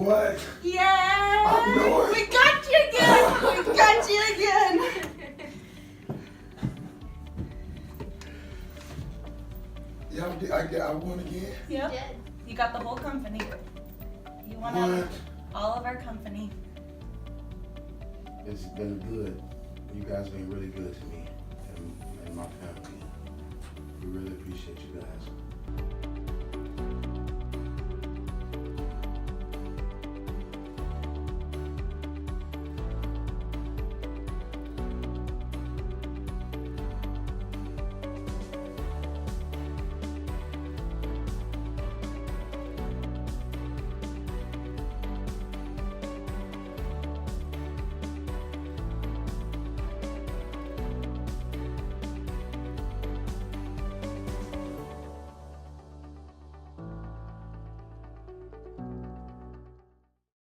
What? Yeah! I know it. We got you again! We got you again! I won again? Yep. did. You got the whole company. You won What? all of our company. It's been good. You guys have been really good to me and my family. We really appreciate you guys.